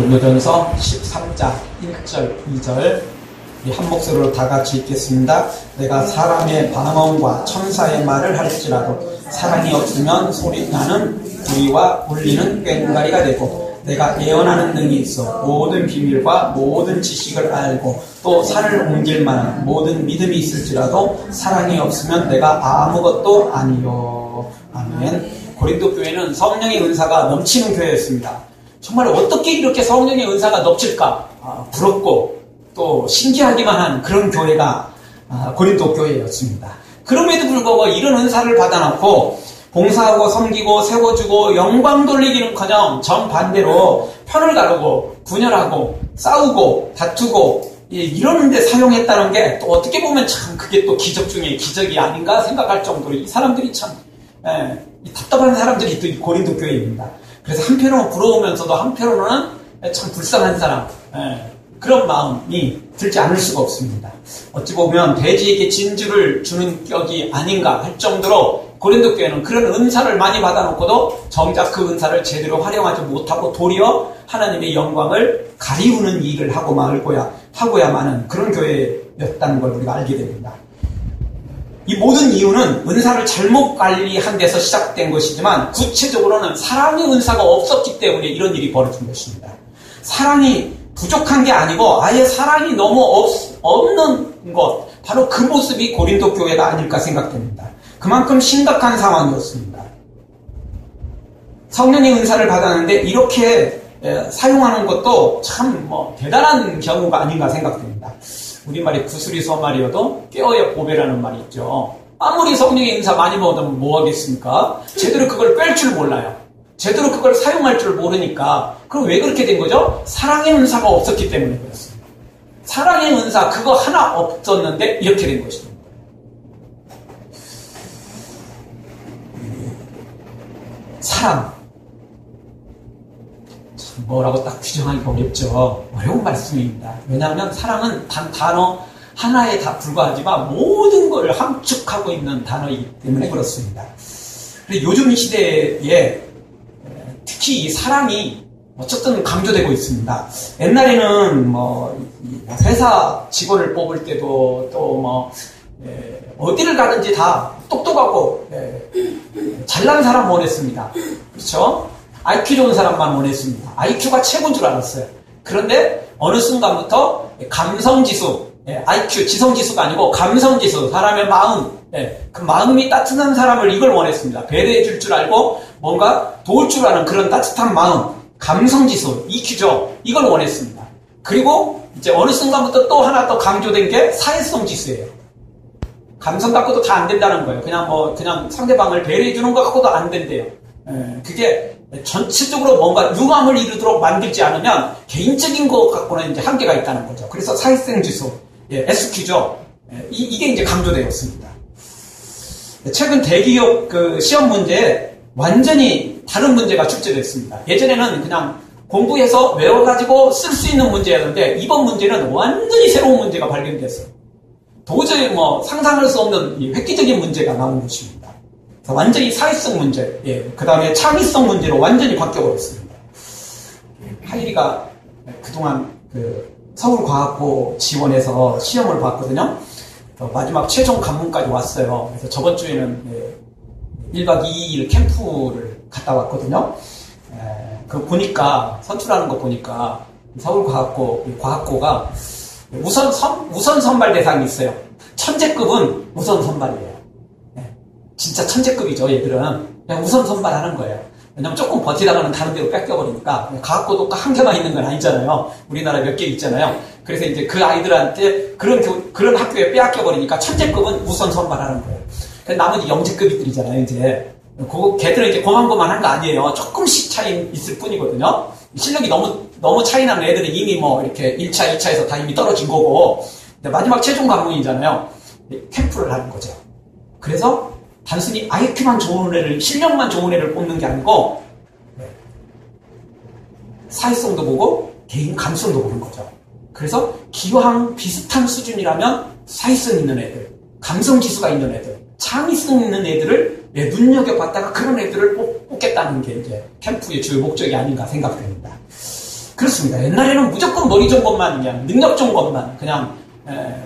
고린도전서 13장 1절 2절 한 목소리로 다 같이 읽겠습니다. 내가 사람의 방언과 천사의 말을 할지라도 사랑이 없으면 소리나는 구리와 울리는 꽹과리가 되고, 내가 예언하는 능이 있어 모든 비밀과 모든 지식을 알고 또 산을 옮길 만한 모든 믿음이 있을지라도 사랑이 없으면 내가 아무것도 아니요. 아멘. 고린도 교회는 성령의 은사가 넘치는 교회였습니다. 정말 어떻게 이렇게 성령의 은사가 넘칠까? 부럽고 또 신기하기만 한 그런 교회가 고린도 교회였습니다. 그럼에도 불구하고 이런 은사를 받아놓고 봉사하고 섬기고 세워주고 영광 돌리기는커녕 정반대로 편을 가르고 분열하고 싸우고 다투고 이러는데 사용했다는 게 또 어떻게 보면 참 그게 또 기적 중에 기적이 아닌가 생각할 정도로 이 사람들이 참 답답한 사람들이 또 이 고린도 교회입니다. 그래서 한편으로는 부러우면서도 한편으로는 참 불쌍한 사람, 그런 마음이 들지 않을 수가 없습니다. 어찌 보면 돼지에게 진주를 주는 격이 아닌가 할 정도로 고린도 교회는 그런 은사를 많이 받아놓고도 정작 그 은사를 제대로 활용하지 못하고 도리어 하나님의 영광을 가리우는 일을 하고야 마는 그런 교회였다는 걸 우리가 알게 됩니다. 이 모든 이유는 은사를 잘못 관리한 데서 시작된 것이지만 구체적으로는 사랑의 은사가 없었기 때문에 이런 일이 벌어진 것입니다. 사랑이 부족한 게 아니고 아예 사랑이 너무 없는 것, 바로 그 모습이 고린도 교회가 아닐까 생각됩니다. 그만큼 심각한 상황이었습니다. 성령의 은사를 받았는데 이렇게 사용하는 것도 참 대단한 경우가 아닌가 생각됩니다. 우리말이 구스리서 말이어도 꾀어야 보배라는 말이 있죠. 아무리 성령의 은사 많이 받으면 뭐 하겠습니까? 제대로 그걸 뺄 줄 몰라요. 제대로 그걸 사용할 줄 모르니까. 그럼 왜 그렇게 된 거죠? 사랑의 은사가 없었기 때문에 그렇습니다. 사랑의 은사 그거 하나 없었는데 이렇게 된 것입니다. 사랑. 참 뭐라고 딱 규정하기가 어렵죠. 어려운 말씀입니다. 왜냐하면 사랑은 단 단어 하나에 다 불과하지만 모든 걸 함축하고 있는 단어이기 때문에 그렇습니다. 그리고 요즘 시대에 특히 이 사랑이 어쨌든 강조되고 있습니다. 옛날에는 회사 직원을 뽑을 때도 또 어디를 가든지 다 똑똑하고 잘난 사람 원했습니다. 그렇죠? IQ 좋은 사람만 원했습니다. IQ가 최고인 줄 알았어요. 그런데 어느 순간부터 감성지수, IQ, 지성지수가 아니고 감성지수, 사람의 마음, 그 마음이 따뜻한 사람을 이걸 원했습니다. 배려해 줄 줄 알고 뭔가 도울 줄 아는 그런 따뜻한 마음, 감성지수, EQ죠. 이걸 원했습니다. 그리고 이제 어느 순간부터 또 하나 더 강조된 게 사회성 지수예요. 감성 갖고도 다 안 된다는 거예요. 그냥 상대방을 배려해 주는 것 갖고도 안 된대요. 그게 전체적으로 뭔가 융함을 이루도록 만들지 않으면 개인적인 것 갖고는 이제 한계가 있다는 거죠. 그래서 사회성 지수, SQ죠. 이게 이제 강조되었습니다. 최근 대기업 그 시험 문제에 완전히 다른 문제가 출제됐습니다. 예전에는 그냥 공부해서 외워가지고 쓸 수 있는 문제였는데 이번 문제는 완전히 새로운 문제가 발견됐어요. 도저히 상상할 수 없는 획기적인 문제가 나온 것입니다. 완전히 사회성 문제, 그 다음에 창의성 문제로 완전히 바뀌어버렸습니다. 하일이가 그동안 서울과학고 지원해서 시험을 봤거든요. 마지막 최종 관문까지 왔어요. 그래서 저번 주에는 1박 2일 캠프를 갔다 왔거든요. 선출하는 거 보니까 과학고가 우선 선발 대상이 있어요. 천재급은 우선 선발이에요. 진짜 천재급이죠, 얘들은. 그냥 우선 선발하는 거예요. 왜냐면 조금 버티다가는 다른 데로 뺏겨버리니까. 과학고도 한 개만 있는 건 아니잖아요. 우리나라 몇 개 있잖아요. 그래서 이제 그 아이들한테 그런 학교에 빼앗겨버리니까 천재급은 우선 선발하는 거예요. 나머지 영재급이들이잖아요, 이제. 걔들은 이제 고만고만한 거 아니에요. 조금씩 차이 있을 뿐이거든요. 실력이 너무 차이 나는 애들은 이미 이렇게 1차, 2차에서 다 이미 떨어진 거고, 마지막 최종 관문이잖아요. 캠프를 하는 거죠. 그래서 단순히 IQ만 좋은 애를, 실력만 좋은 애를 뽑는 게 아니고, 사회성도 보고, 개인 감성도 보는 거죠. 그래서 기왕 비슷한 수준이라면 사회성 있는 애들, 감성 지수가 있는 애들, 창의성 있는 애들을 눈여겨봤다가 그런 애들을 뽑겠다는 게 이제 캠프의 주요 목적이 아닌가 생각됩니다. 그렇습니다. 옛날에는 무조건 머리 좋은 것만, 그냥 능력 좋은 것만, 그냥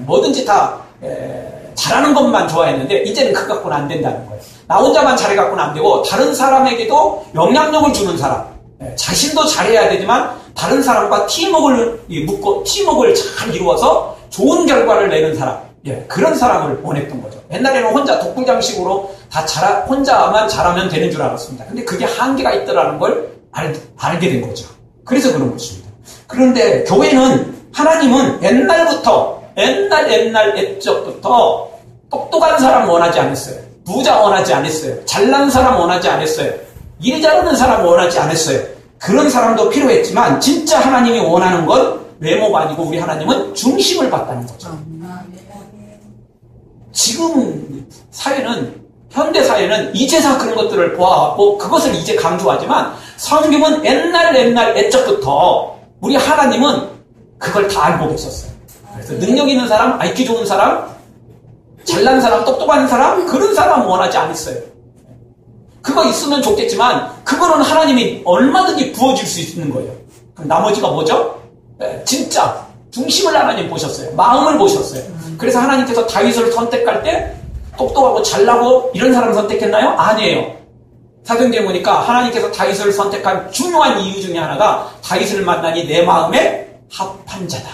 뭐든지 다 잘하는 것만 좋아했는데 이제는 그거 갖고는 안 된다는 거예요. 나 혼자만 잘해갖고는 안 되고 다른 사람에게도 영향력을 주는 사람, 자신도 잘해야 되지만 다른 사람과 팀워크를 잘 이루어서 좋은 결과를 내는 사람, 그런 사람을 원했던 거죠. 옛날에는 혼자 독불장식으로 혼자만 잘하면 되는 줄 알았습니다. 근데 그게 한계가 있더라는 걸 알게 된 거죠. 그래서 그런 것입니다. 그런데 교회는, 하나님은 옛날 옛적부터 똑똑한 사람 원하지 않았어요. 부자 원하지 않았어요. 잘난 사람 원하지 않았어요. 일 잘하는 사람 원하지 않았어요. 그런 사람도 필요했지만 진짜 하나님이 원하는 건 외모가 아니고 우리 하나님은 중심을 받다는 거죠. 지금 현대 사회는 이제서 그런 것들을 보아왔고 그것을 이제 강조하지만 성경은 옛날 옛적부터 우리 하나님은 그걸 다 알고 계셨어요. 그래서 능력 있는 사람, IQ 좋은 사람, 잘난 사람, 똑똑한 사람, 그런 사람 원하지 않았어요. 그거 있으면 좋겠지만 그거는 하나님이 얼마든지 부어줄 수 있는 거예요. 그럼 나머지가 뭐죠? 진짜 중심을 하나님 보셨어요. 마음을 보셨어요. 그래서 하나님께서 다윗을 선택할 때 똑똑하고 잘나고 이런 사람 선택했나요? 아니에요. 사도행전에 보니까 하나님께서 다윗을 선택한 중요한 이유 중에 하나가 다윗을 만나니 내 마음에 합한 자다.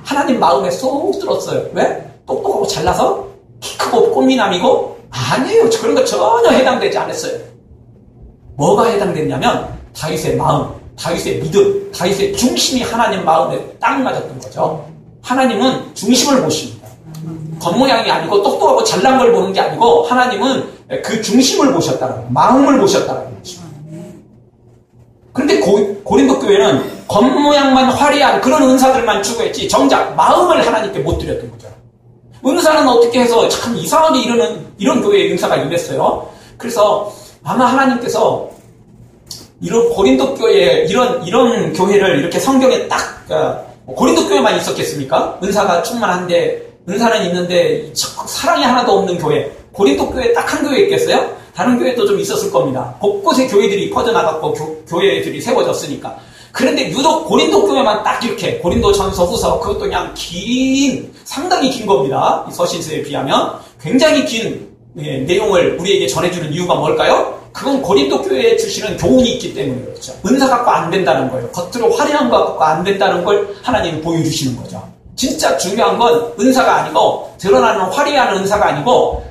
하나님 마음에 쏙 들었어요. 왜? 똑똑하고 잘나서 키 크고 꽃미남이고? 아니에요. 그런 거 전혀 해당되지 않았어요. 뭐가 해당됐냐면 다윗의 마음, 다윗의 믿음, 다윗의 중심이 하나님 마음에 딱 맞았던 거죠. 하나님은 중심을 보십니다. 겉모양이 아니고 똑똑하고 잘난 걸 보는 게 아니고 하나님은 그 중심을 보셨다는 거예요. 마음을 보셨다는 거죠. 그런데 고린도 교회는 겉모양만 화려한 그런 은사들만 추구했지 정작 마음을 하나님께 못 드렸던 거죠. 은사는 어떻게 해서 참 이상하게 이런 교회의 은사가 임했어요. 그래서 아마 하나님께서 이런 고린도 교회 이런 교회를 이렇게 성경에 딱 고린도 교회만 있었겠습니까? 은사가 충만한데 은사는 있는데 사랑이 하나도 없는 교회. 고린도 교회 딱 한 교회 있겠어요? 다른 교회도 좀 있었을 겁니다. 곳곳에 교회들이 퍼져나갔고 교회들이 세워졌으니까. 그런데 유독 고린도 교회만 딱 이렇게 고린도 전서 후서 그것도 그냥 상당히 긴 겁니다. 이 서신서에 비하면 굉장히 긴 내용을 우리에게 전해주는 이유가 뭘까요? 그건 고린도 교회에 주시는 교훈이 있기 때문에 그렇죠. 은사 갖고 안 된다는 거예요. 겉으로 화려한 거 갖고 안 된다는 걸 하나님이 보여주시는 거죠. 진짜 중요한 건 은사가 아니고 드러나는 화려한 은사가 아니고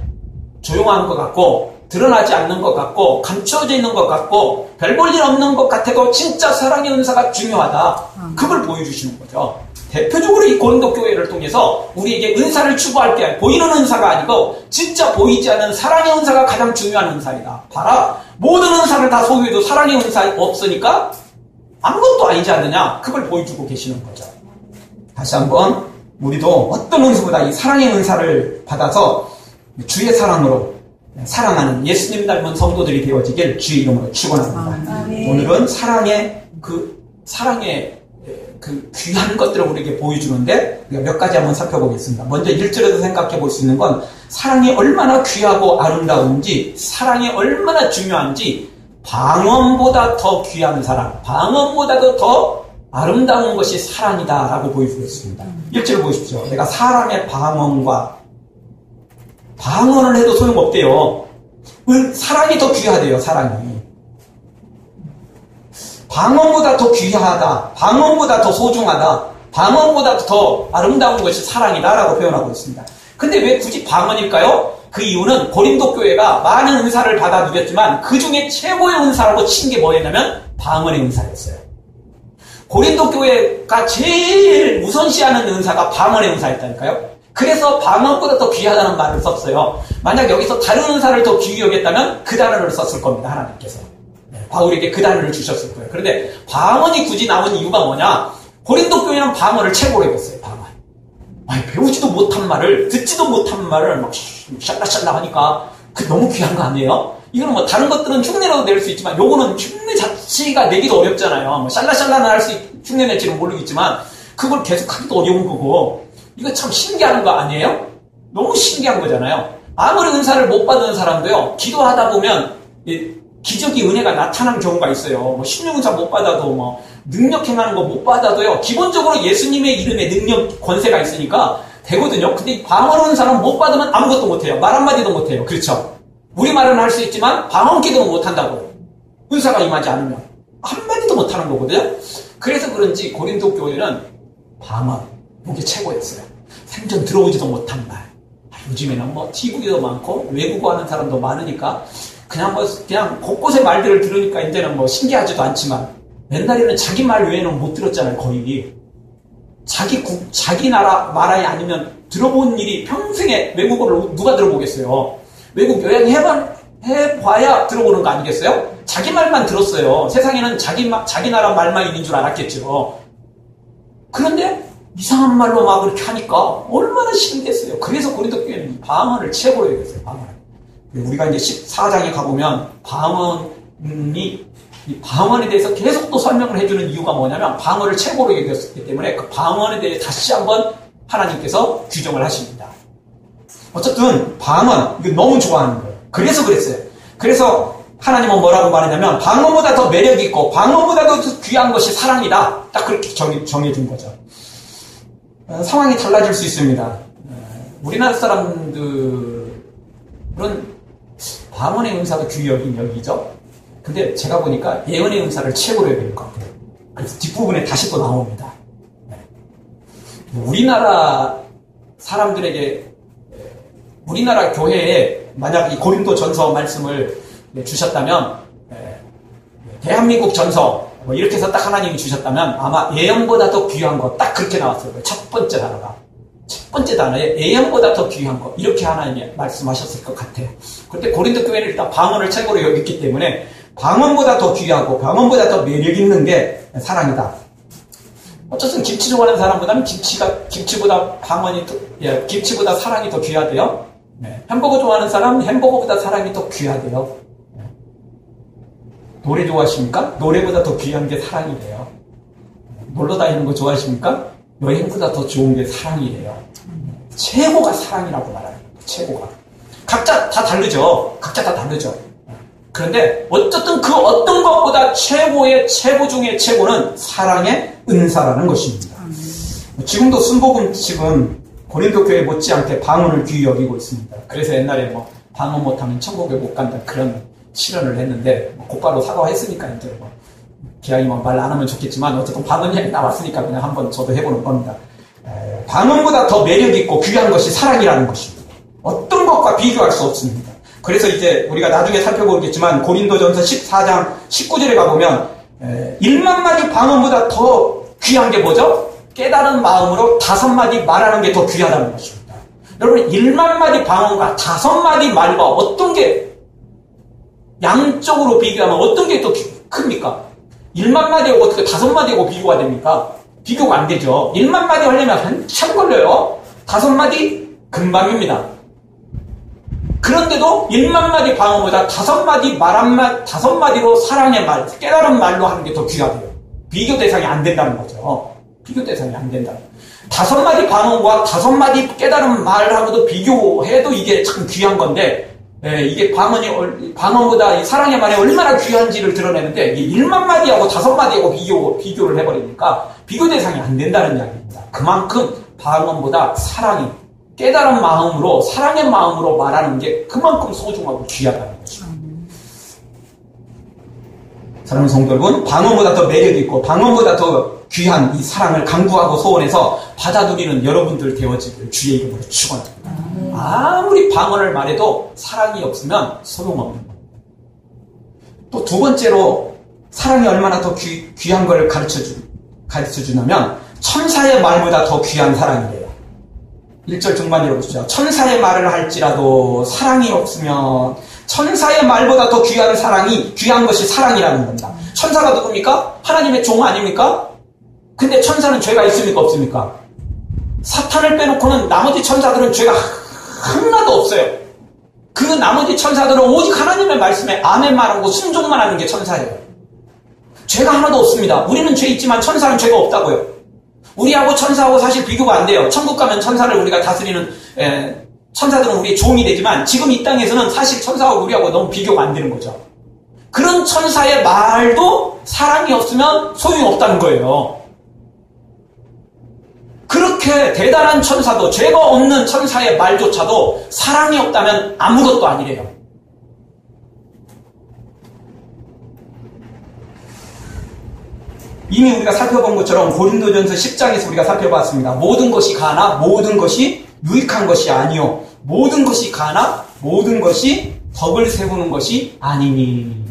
조용한 것 같고 드러나지 않는 것 같고 감춰져 있는 것 같고 별 볼 일 없는 것 같아도 진짜 사랑의 은사가 중요하다. 그걸 보여주시는 거죠. 대표적으로 이 고린도 교회를 통해서 우리에게 은사를 추구할 때 보이는 은사가 아니고 진짜 보이지 않는 사랑의 은사가 가장 중요한 은사이다. 봐라. 모든 은사를 다 소유해도 사랑의 은사 없으니까 아무것도 아니지 않느냐. 그걸 보여주고 계시는 거죠. 다시 한번 우리도 어떤 은사보다 이 사랑의 은사를 받아서 주의 사랑으로 사랑하는 예수님 닮은 성도들이 되어지길 주의 이름으로 축원합니다. 오늘은 사랑의 그 귀한 것들을 우리에게 보여주는데 우리가 몇 가지 한번 살펴보겠습니다. 먼저 1절에서 생각해 볼 수 있는 건 사랑이 얼마나 귀하고 아름다운지, 사랑이 얼마나 중요한지, 방언보다 더 귀한 사랑, 방언보다도 더 아름다운 것이 사랑이다라고 보여주고 있습니다. 1절 보십시오. 내가 사람의 방언을 해도 소용없대요. 사랑이 더 귀하대요. 사랑이. 방언보다 더 귀하다. 방언보다 더 소중하다. 방언보다 더 아름다운 것이 사랑이다라고 표현하고 있습니다. 근데 왜 굳이 방언일까요? 그 이유는 고린도 교회가 많은 은사를 받아 누렸지만 그 중에 최고의 은사라고 친 게 뭐였냐면 방언의 은사였어요. 고린도 교회가 제일 우선시하는 은사가 방언의 은사였다니까요. 그래서 방언보다 더 귀하다는 말을 썼어요. 만약 여기서 다른 은사를 더 귀히 여겼다면 그 단어를 썼을 겁니다. 하나님께서. 바울에게 그 단어를 주셨을 거예요. 그런데 방언이 굳이 나온 이유가 뭐냐? 고린도 교회는 방언을 최고로 여겼어요. 방언. 배우지도 못한 말을, 듣지도 못한 말을 막 샬라샬라 하니까 그 너무 귀한 거 아니에요? 이거는 뭐 다른 것들은 흉내라도 낼 수 있지만 요거는 흉내 자체가 내기도 어렵잖아요. 뭐 샬라샬라는 할 수 흉내 낼지는 모르겠지만 그걸 계속 하기도 어려운 거고 이거 참 신기한 거 아니에요? 너무 신기한 거잖아요. 아무리 은사를 못 받은 사람도요, 기도하다 보면 기적이 은혜가 나타난 경우가 있어요. 뭐 16은사 못 받아도 능력 행하는 거 못 받아도요. 기본적으로 예수님의 이름에 능력, 권세가 있으니까 되거든요. 근데 방언 오는 사람 못 받으면 아무것도 못해요. 말 한마디도 못해요. 그렇죠? 우리말은 할 수 있지만 방언 기도는 못한다고요. 은사가 임하지 않으면. 한마디도 못하는 거거든요. 그래서 그런지 고린도 교회는 방언, 이게 최고였어요. 생전 들어오지도 못한 말. 요즘에는 뭐 TV도 많고 외국어 하는 사람도 많으니까 그냥 곳곳의 말들을 들으니까 이제는 뭐 신기하지도 않지만 옛날에는 자기 말 외에는 못 들었잖아요. 거의 자기 나라 말이 아니면 들어본 일이 평생에 외국어를 누가 들어보겠어요. 외국 여행 해봐야 들어보는 거 아니겠어요? 자기 말만 들었어요. 세상에는 자기 나라 말만 있는 줄 알았겠죠. 그런데 이상한 말로 막 그렇게 하니까 얼마나 신기했어요. 그래서 고린도 교회는 방언을 최고로 여겼어요. 방언. 우리가 이제 14장에 가보면 방언에 대해서 계속 또 설명을 해주는 이유가 뭐냐면 방언을 최고로 여겼기 때문에 그 방언에 대해 다시 한번 하나님께서 규정을 하십니다. 어쨌든 방언 이거 너무 좋아하는 거예요. 그래서 그랬어요. 그래서 하나님은 뭐라고 말했냐면 방언보다 더 매력이 있고 방언보다 더 귀한 것이 사랑이다. 딱 그렇게 정해준 거죠. 상황이 달라질 수 있습니다. 우리나라 사람들은 방언의 은사가 귀하긴 여기죠. 근데 제가 보니까 예언의 은사를 최고로 여길 것 같아요. 그래서 뒷부분에 다시 또 나옵니다. 우리나라 사람들에게 우리나라 교회에 만약 이 고린도 전서 말씀을 주셨다면 대한민국 전서 뭐 이렇게 해서 딱 하나님이 주셨다면 아마 예언보다 더 귀한 거 딱 그렇게 나왔어요. 첫 번째 단어가. 첫 번째 단어에 예언보다 더 귀한 거 이렇게 하나님이 말씀하셨을 것 같아요. 그런데 고린도 교회는 일단 방언을 최고로 여겼기 때문에 방언보다 더 귀하고 방언보다 더 매력 있는 게 사랑이다. 어쨌든 김치 좋아하는 사람보다는 김치보다 김치보다 사랑이 더 귀하대요. 햄버거 좋아하는 사람 햄버거보다 사랑이 더 귀하대요. 노래 좋아하십니까? 노래보다 더 귀한 게 사랑이래요. 놀러 다니는 거 좋아하십니까? 여행보다 더 좋은 게 사랑이래요. 최고가 사랑이라고 말하는 거예요. 최고가. 각자 다 다르죠. 그런데 어쨌든 그 어떤 것보다 최고의 최고 중의 최고는 사랑의 은사라는 것입니다. 지금도 순복음 측은 고린도 교회 못지않게 방언을 귀히 여기고 있습니다. 그래서 옛날에 뭐 방언 못하면 천국에 못 간다 그런 실언을 했는데 곧바로 사과했으니까 이제 뭐 기왕이면 말 안 하면 좋겠지만 어쨌든 방언 이야기 나왔으니까 그냥 한번 저도 해보는 겁니다. 방언보다 더 매력 있고 귀한 것이 사랑이라는 것입니다. 어떤 것과 비교할 수 없습니다. 그래서 이제 우리가 나중에 살펴보겠지만 고린도전서 14장 19절에 가보면 1만 마디 방언보다 더 귀한 게 뭐죠? 깨달은 마음으로 5마디 말하는 게 더 귀하다는 것입니다. 여러분 1만 마디 방언과 5마디 말과 어떤 게 양쪽으로 비교하면 어떤 게 더 큽니까? 1만 마디하고 어떻게 5마디하고 비교가 됩니까? 비교가 안 되죠. 1만 마디 하려면 한참 걸려요. 5마디 금방입니다. 그런데도 1만 마디 방언보다 5마디로 사랑의 말, 깨달은 말로 하는 게 더 귀하대요. 비교 대상이 안 된다는 거죠. 비교 대상이 안 된다. 5마디 방언과 5마디 깨달은 말하고도 비교해도 이게 참 귀한 건데, 이게 방언보다 이 사랑의 말이 얼마나 귀한지를 드러내는데, 1만 마디하고 5마디하고 비교를 해버리니까 비교 대상이 안 된다는 이야기입니다. 그만큼 방언보다 사랑이, 깨달은 마음으로, 사랑의 마음으로 말하는 게 그만큼 소중하고 귀하다는 거죠. 사랑하는 성도 여러분, 방언보다 더 매력이 있고, 방언보다 더 귀한 이 사랑을 강구하고 소원해서 받아들이는 여러분들 되어지길 주의 이름으로 축원합니다. 아무리 방언을 말해도 사랑이 없으면 소용없는 겁니다. 또 두 번째로 사랑이 얼마나 더 귀한 걸 가르쳐주냐면 천사의 말보다 더 귀한 사랑이래요. 1절 중반으로 보시죠. 천사의 말을 할지라도 사랑이 없으면 천사의 말보다 더 귀한 것이 사랑이라는 겁니다. 천사가 누굽니까? 하나님의 종 아닙니까? 근데 천사는 죄가 있습니까? 없습니까? 사탄을 빼놓고는 나머지 천사들은 죄가 하나도 없어요. 그 나머지 천사들은 오직 하나님의 말씀에 아멘 말하고 순종만 하는 게 천사예요. 죄가 하나도 없습니다. 우리는 죄 있지만 천사는 죄가 없다고요. 우리하고 천사하고 사실 비교가 안 돼요. 천국 가면 천사를 우리가 다스리는 천사들은 우리의 종이 되지만 지금 이 땅에서는 사실 천사하고 우리하고 너무 비교가 안 되는 거죠. 그런 천사의 말도 사랑이 없으면 소용이 없다는 거예요. 그렇게 대단한 천사도, 죄가 없는 천사의 말조차도 사랑이 없다면 아무것도 아니래요. 이미 우리가 살펴본 것처럼 고린도전서 10장에서 우리가 살펴봤습니다. 모든 것이 가나 모든 것이 유익한 것이 아니요, 모든 것이 가나 모든 것이 덕을 세우는 것이 아니니.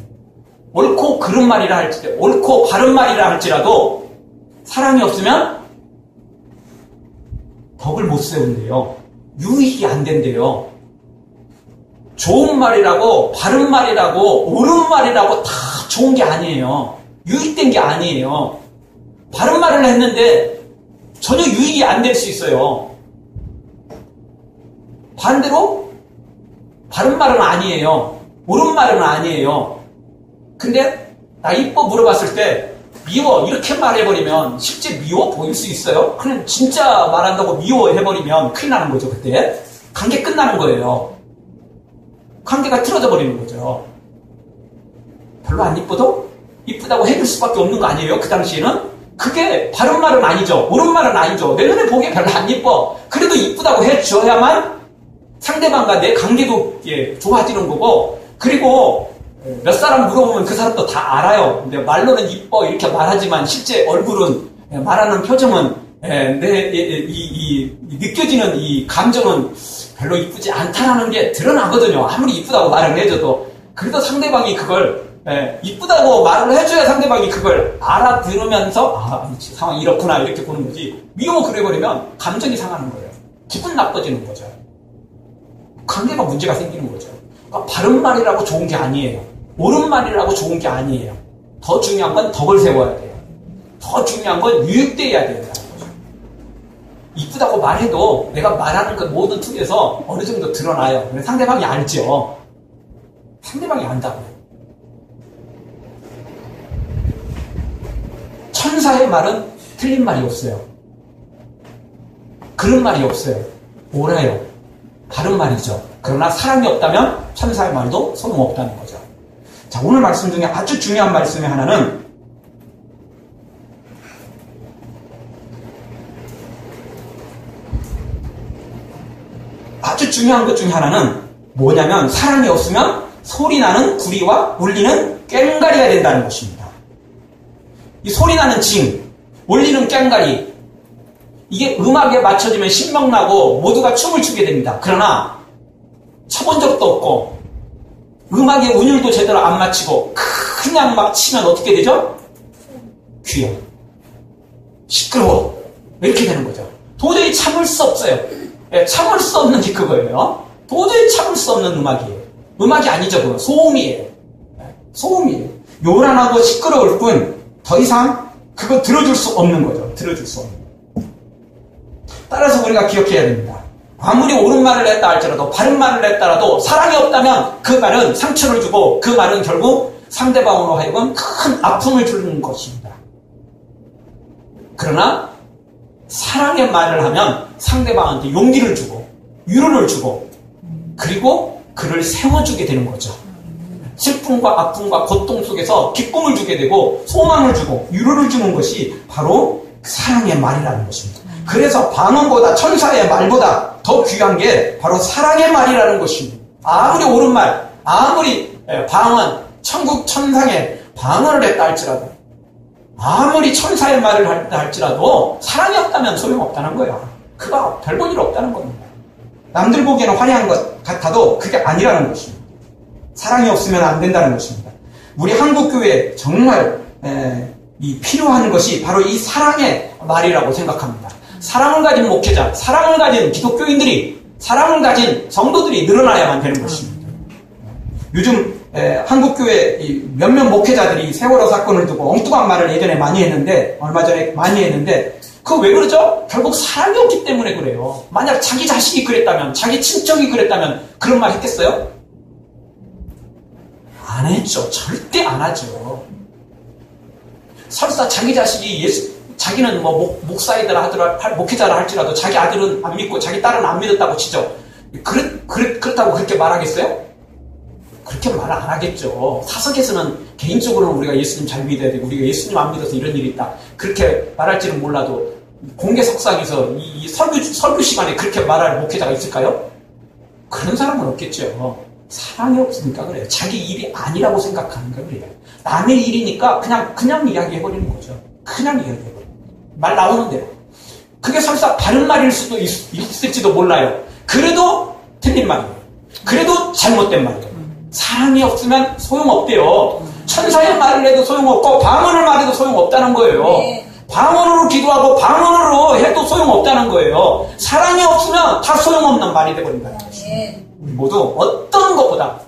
옳고 그른 말이라 할지라도, 옳고 바른 말이라 할지라도 사랑이 없으면 덕을 못 세운대요. 유익이 안 된대요. 좋은 말이라고, 바른 말이라고, 옳은 말이라고 다 좋은 게 아니에요. 유익된 게 아니에요. 바른 말을 했는데 전혀 유익이 안 될 수 있어요. 반대로 바른 말은 아니에요. 옳은 말은 아니에요. 근데 나 이뻐 물어봤을 때 미워 이렇게 말해버리면 실제 미워 보일 수 있어요? 그냥 진짜 말한다고 미워해버리면 큰일 나는 거죠. 그때 관계 끝나는 거예요. 관계가 틀어져 버리는 거죠. 별로 안 이뻐도 이쁘다고 해줄 수밖에 없는 거 아니에요? 그 당시에는 그게 바른 말은 아니죠. 옳은 말은 아니죠. 내 눈에 보기에 별로 안 이뻐. 그래도 이쁘다고 해줘야만 상대방과 내 관계도 좋아지는 거고, 그리고 몇 사람 물어보면 그 사람도 다 알아요. 근데 말로는 이뻐 이렇게 말하지만 실제 얼굴은, 말하는 표정은, 느껴지는 이 감정은 별로 이쁘지 않다라는 게 드러나거든요. 아무리 이쁘다고 말을 해줘도. 그래도 상대방이 그걸 이쁘다고 말을 해줘야 상대방이 그걸 알아들으면서 상황이 이렇구나 이렇게 보는 거지. 미워 그래버리면 감정이 상하는 거예요. 기분 나빠지는 거죠. 관계가 문제가 생기는 거죠. 그러니까 바른 말이라고 좋은 게 아니에요. 옳은 말이라고 좋은 게 아니에요. 더 중요한 건 덕을 세워야 돼요. 더 중요한 건 유익돼야 된다는 거죠. 이쁘다고 말해도 내가 말하는 그 모든 투에서 어느 정도 드러나요. 상대방이 알죠. 상대방이 안다고요. 천사의 말은 틀린 말이 없어요. 그런 말이 없어요. 옳아요. 바른 말이죠. 그러나 사랑이 없다면 천사의 말도 소용없다는 거죠. 자, 오늘 말씀 중에 아주 중요한 말씀의 하나는 아주 중요한 것 중에 하나는 뭐냐면 사랑이 없으면 소리나는 구리와 울리는 꽹과리가 된다는 것입니다. 이 소리나는 징, 울리는 꽹과리, 이게 음악에 맞춰지면 신명나고 모두가 춤을 추게 됩니다. 그러나 쳐본 적도 없고 음악의 운율도 제대로 안 맞추고 그냥 막 치면 어떻게 되죠? 귀여워, 시끄러워, 이렇게 되는 거죠. 도저히 참을 수 없어요. 참을 수 없는 게 그거예요. 도저히 참을 수 없는 음악이에요. 음악이 아니죠. 그거 소음이에요. 소음이에요. 요란하고 시끄러울 뿐 더 이상 그거 들어줄 수 없는 거죠. 들어줄 수 없는. 따라서 우리가 기억해야 됩니다. 아무리 옳은 말을 했다 할지라도, 바른 말을 했다라도 사랑이 없다면 그 말은 상처를 주고 그 말은 결국 상대방으로 하여금 큰 아픔을 주는 것입니다. 그러나 사랑의 말을 하면 상대방한테 용기를 주고 위로를 주고 그리고 그를 세워주게 되는 거죠. 슬픔과 아픔과 고통 속에서 기쁨을 주게 되고 소망을 주고 위로를 주는 것이 바로 사랑의 말이라는 것입니다. 그래서 방언보다, 천사의 말보다 더 귀한 게 바로 사랑의 말이라는 것입니다. 아무리 옳은 말, 아무리 방언, 천국 천상의 방언을 했다 할지라도, 아무리 천사의 말을 했다 할지라도 사랑이 없다면 소용없다는 거야. 그거 별 볼 일 없다는 겁니다. 남들 보기에는 화려한 것 같아도 그게 아니라는 것입니다. 사랑이 없으면 안 된다는 것입니다. 우리 한국교회에 정말 필요한 것이 바로 이 사랑의 말이라고 생각합니다. 사랑을 가진 목회자, 사랑을 가진 기독교인들이, 사랑을 가진 성도들이 늘어나야만 되는 것입니다. 요즘 한국교회 몇몇 목회자들이 세월호 사건을 두고 엉뚱한 말을 예전에 많이 했는데, 얼마 전에 많이 했는데, 그거 왜 그러죠? 결국 사랑이 없기 때문에 그래요. 만약 자기 자식이 그랬다면, 자기 친척이 그랬다면 그런 말 했겠어요? 안 했죠. 절대 안 하죠. 설사 자기 자식이 자기는 뭐 목사이더라 하더라, 목회자라 할지라도 자기 아들은 안 믿고 자기 딸은 안 믿었다고 치죠. 그렇다고 그렇게 말하겠어요? 그렇게 그렇게 말을 안 하겠죠. 사석에서는 개인적으로는 우리가 예수님 잘 믿어야 되고 우리가 예수님 안 믿어서 이런 일이 있다. 그렇게 말할지는 몰라도 공개 석상에서 이 설교 시간에 그렇게 말할 목회자가 있을까요? 그런 사람은 없겠죠. 사랑이 없으니까 그래요. 자기 일이 아니라고 생각하는 거예요. 그래요. 남의 일이니까 그냥 이야기해버리는 거죠. 그냥 이야기해버리는 거예요. 말 나오는 대로. 그게 설사 바른 말일 수도 있을지도 몰라요. 그래도 틀린 말이에요. 그래도 잘못된 말이에요. 사랑이 없으면 소용없대요. 천사의 말을 해도 소용없고 방언을 말해도 소용없다는 거예요. 네. 방언으로 기도하고 방언으로 해도 소용없다는 거예요. 사랑이 없으면 다 소용없는 말이 되버린다는 거죠. 네. 우리 모두 어떤 것보다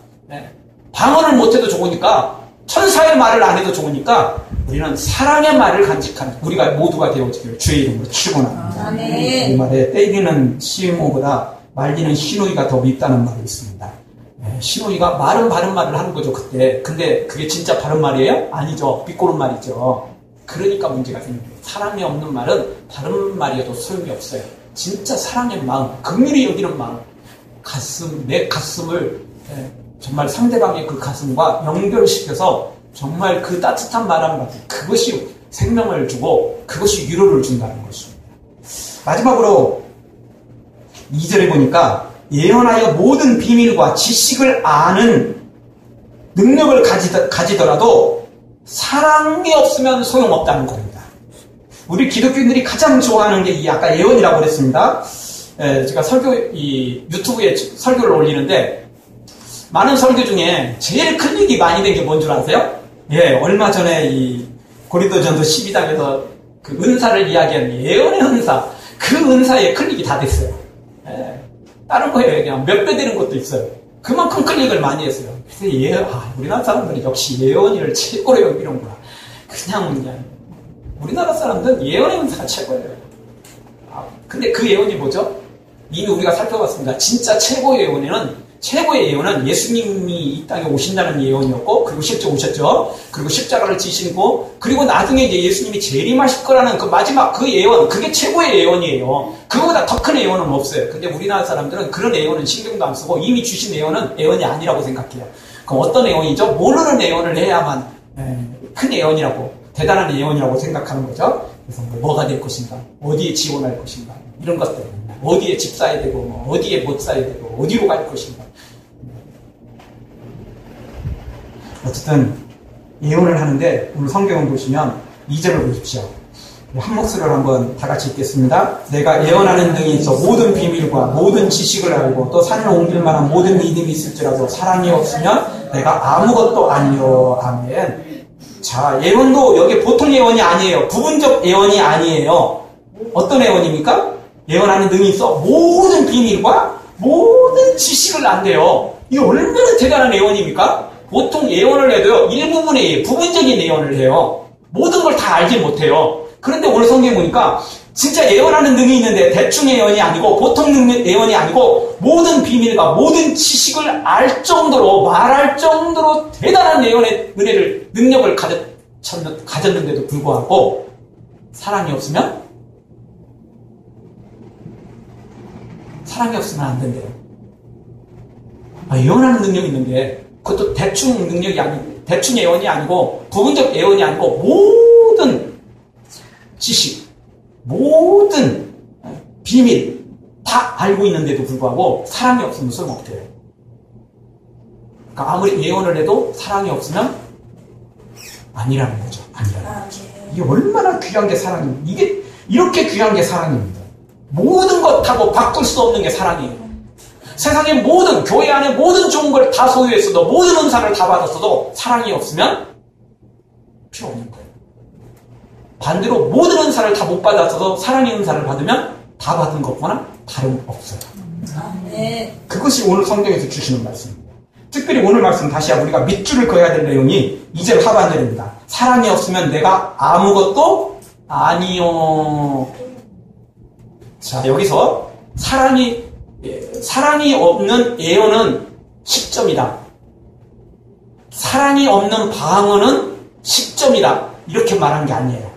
방언을 못해도 좋으니까 천사의 말을 안 해도 좋으니까 우리는 사랑의 말을 간직하는 우리가 모두가 되어지기를 주의 이름으로 축원합니다. 아멘. 이 말에 때리는 시모보다 말리는 시누이가 더 밉다는 말이 있습니다. 시누이가 말은 바른 말을 하는 거죠 그때. 근데 그게 진짜 바른 말이에요? 아니죠. 비꼬는 말이죠. 그러니까 문제가 생겨요. 사랑이 없는 말은 바른 말이어도 소용이 없어요. 진짜 사랑의 마음, 긍휼히 여기는 마음, 내 가슴을 정말 상대방의 그 가슴과 연결시켜서 정말 그 따뜻한 말 한마디, 그것이 생명을 주고 그것이 위로를 준다는 것입니다. 마지막으로 2절에 보니까 예언하여 모든 비밀과 지식을 아는 능력을 가지더라도 사랑이 없으면 소용없다는 겁니다. 우리 기독교인들이 가장 좋아하는 게 이 아까 예언이라고 그랬습니다. 제가 유튜브에 설교를 올리는데 많은 설교 중에 제일 클릭이 많이 된 게 뭔 줄 아세요? 얼마 전에 이 고린도전서 12장에서 그 은사를 이야기한 예언의 은사, 그 은사에 클릭이 다 됐어요. 다른 거에 그냥 몇 배 되는 것도 있어요. 그만큼 클릭을 많이 했어요. 그래서 우리나라 사람들이 역시 예언을 최고로 여기는구나. 그냥 우리나라 사람들은 예언의 은사가 최고예요. 근데 그 예언이 뭐죠? 이미 우리가 살펴봤습니다. 진짜 최고의 예언은 예수님이 이 땅에 오신다는 예언이었고, 그리고 실제 오셨죠. 그리고 십자가를 지시고, 그리고 나중에 이제 예수님이 재림하실 거라는 그 마지막 그 예언, 그게 최고의 예언이에요. 그거보다 더 큰 예언은 없어요. 근데 우리나라 사람들은 그런 예언은 신경도 안 쓰고 이미 주신 예언은 예언이 아니라고 생각해요. 그럼 어떤 예언이죠? 모르는 예언을 해야만 큰 예언이라고, 대단한 예언이라고 생각하는 거죠. 그래서 뭐가 될 것인가, 어디에 지원할 것인가, 이런 것들, 어디에 집 사야 되고, 어디에 못 사야 되고, 어디로 갈 것인가. 어쨌든 예언을 하는데 오늘 성경을 보시면 2절을 보십시오. 한 목소리로 한번 다 같이 읽겠습니다. 내가 예언하는 등이 있어 모든 비밀과 모든 지식을 알고 또 산을 옮길 만한 모든 믿음이 있을지라도 사랑이 없으면 내가 아무것도 아니요. 아멘. 자, 예언도 여기 보통 예언이 아니에요. 부분적 예언이 아니에요. 어떤 예언입니까? 예언하는 등이 있어 모든 비밀과 모든 지식을 안대요. 이게 얼마나 대단한 예언입니까? 보통 예언을 해도요, 일부분의 부분적인 예언을 해요. 모든 걸 다 알지 못해요. 그런데 오늘 성경에 보니까 진짜 예언하는 능이 있는데 대충 예언이 아니고 보통 예언이 아니고 모든 비밀과 모든 지식을 알 정도로 말할 정도로 대단한 예언의 은혜를 능력을 가졌는데도 불구하고 사랑이 없으면 안 된대요. 예언하는 능력이 있는데 그것도 대충 능력이 대충 예언이 아니고 부분적 예언이 아니고 모든 지식, 모든 비밀 다 알고 있는데도 불구하고 사랑이 없으면 소용없대요. 그러니까 아무리 예언을 해도 사랑이 없으면 아니라는 거죠. 이게 얼마나 귀한 게 사랑입니다. 이게 이렇게 귀한 게 사랑입니다. 모든 것하고 바꿀 수 없는 게 사랑이에요. 세상의 모든, 교회 안에 모든 좋은 걸 다 소유했어도, 모든 은사를 다 받았어도 사랑이 없으면 필요 없는 거예요. 반대로 모든 은사를 다 못 받았어도 사랑의 은사를 받으면 다 받은 것과는 다름없어요. 그것이 오늘 성경에서 주시는 말씀입니다. 특별히 오늘 말씀 다시 우리가 밑줄을 그어야 될 내용이 2절 하반절입니다. 사랑이 없으면 내가 아무것도 아니요. 자, 여기서 사랑이 없는 예언은 10점이다. 사랑이 없는 방언은 10점이다. 이렇게 말한 게 아니에요.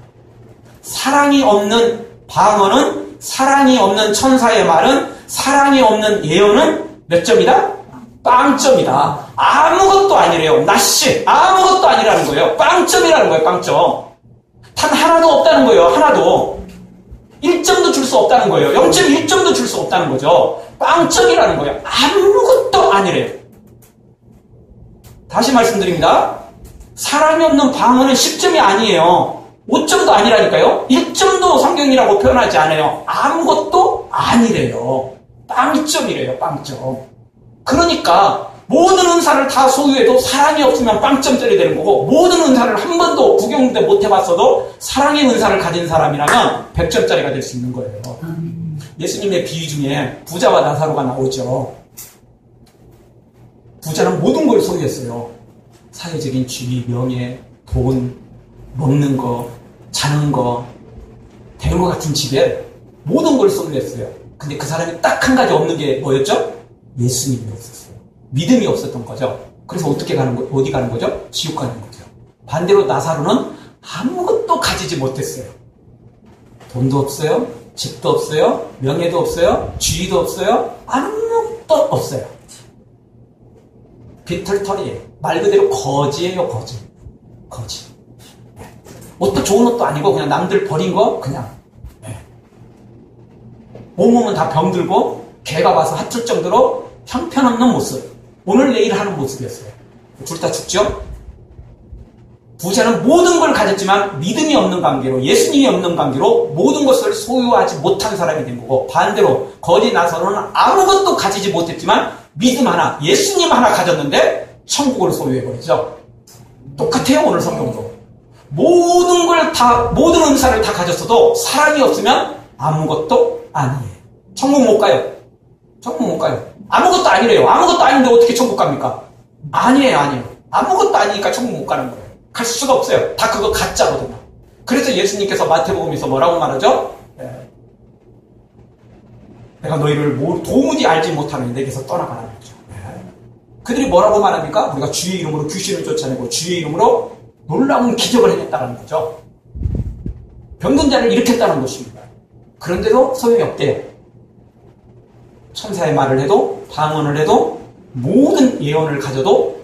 사랑이 없는 방언은, 사랑이 없는 천사의 말은, 사랑이 없는 예언은 몇 점이다? 빵점이다. 아무것도 아니래요. 나시 아무것도 아니라는 거예요. 빵점이라는 거예요. 빵점. 단 하나도 없다는 거예요. 하나도. 1점도 줄 수 없다는 거예요. 0.1점도 줄 수 없다는 거죠. 빵점이라는 거예요. 아무것도 아니래요. 다시 말씀드립니다. 사랑이 없는 방언은 10점이 아니에요. 5점도 아니라니까요. 1점도 성경이라고 표현하지 않아요. 아무것도 아니래요. 빵점이래요. 빵점. 그러니까 모든 은사를 다 소유해도 사랑이 없으면 빵점짜리 되는 거고, 모든 은사를 한 번도 구경도 못 해봤어도 사랑의 은사를 가진 사람이라면 100점짜리가 될 수 있는 거예요. 예수님의 비유 중에 부자와 나사로가 나오죠. 부자는 모든 걸 소유했어요. 사회적인 지위, 명예, 돈, 먹는 거, 자는 거, 대로 같은 집에 모든 걸 소유했어요. 근데 그 사람이 딱 한 가지 없는 게 뭐였죠? 예수님이 없었어요. 믿음이 없었던 거죠. 그래서 어디 가는 거죠? 지옥 가는 거죠. 반대로 나사로는 아무것도 가지지 못했어요. 돈도 없어요. 집도 없어요. 명예도 없어요. 지위도 없어요. 아무것도 없어요. 비틀털이에요. 말 그대로 거지예요. 거지. 거지. 옷도 좋은 옷도 아니고 그냥 남들 버린 거 그냥. 온몸은 다 병들고 개가 와서 핫줄 정도로 형편없는 모습. 오늘 내일 하는 모습이었어요. 둘 다 죽죠? 부자는 모든 걸 가졌지만 믿음이 없는 관계로, 예수님이 없는 관계로 모든 것을 소유하지 못한 사람이 된 거고, 반대로 거지 나사로는 아무것도 가지지 못했지만 믿음 하나, 예수님 하나 가졌는데 천국을 소유해버리죠. 똑같아요. 오늘 성경도. 모든 은사를 다 가졌어도 사랑이 없으면 아무것도 아니에요. 천국 못 가요. 천국 못 가요. 아무것도 아니래요. 아무것도 아닌데 어떻게 천국 갑니까? 아니에요. 아무것도 아니니까 천국 못 가는 거예요. 갈 수가 없어요. 다 그거 가짜거든요. 그래서 예수님께서 마태복음에서 뭐라고 말하죠? 내가 너희를 도무지 알지 못하는 내게서 떠나가라는 거죠. 그들이 뭐라고 말합니까? 우리가 주의 이름으로 귀신을 쫓아내고 주의 이름으로 놀라운 기적을 해냈다는 거죠. 병든 자를 일으켰다는 것입니다. 그런데도 소용이 없대요. 천사의 말을 해도, 방언을 해도, 모든 예언을 가져도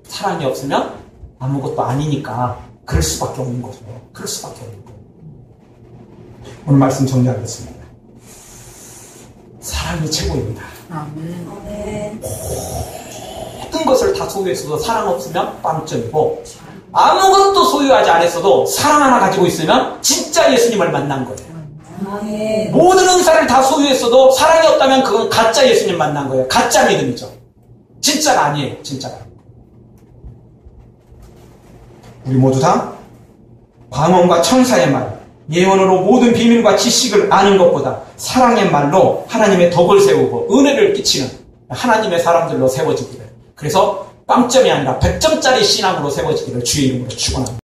사랑이 없으면 아무것도 아니니까 그럴 수밖에 없는 거죠. 그럴 수밖에 없는 거예요. 오늘 말씀 정리하겠습니다. 사랑이 최고입니다. 아멘. 모든 것을 다 소유했어도 사랑 없으면 빵점이고, 아무것도 소유하지 않았어도 사랑 하나 가지고 있으면 진짜 예수님을 만난 거예요. 모든 은사를 다 소유했어도 사랑이 없다면 그건 가짜 예수님 만난 거예요. 가짜 믿음이죠. 진짜가 아니에요. 진짜가. 우리 모두 다 방언과 천사의 말, 예언으로 모든 비밀과 지식을 아는 것보다 사랑의 말로 하나님의 덕을 세우고 은혜를 끼치는 하나님의 사람들로 세워지기를, 그래서 빵점이 아니라 100점짜리 신앙으로 세워지기를 주의 이름으로 축원합니다.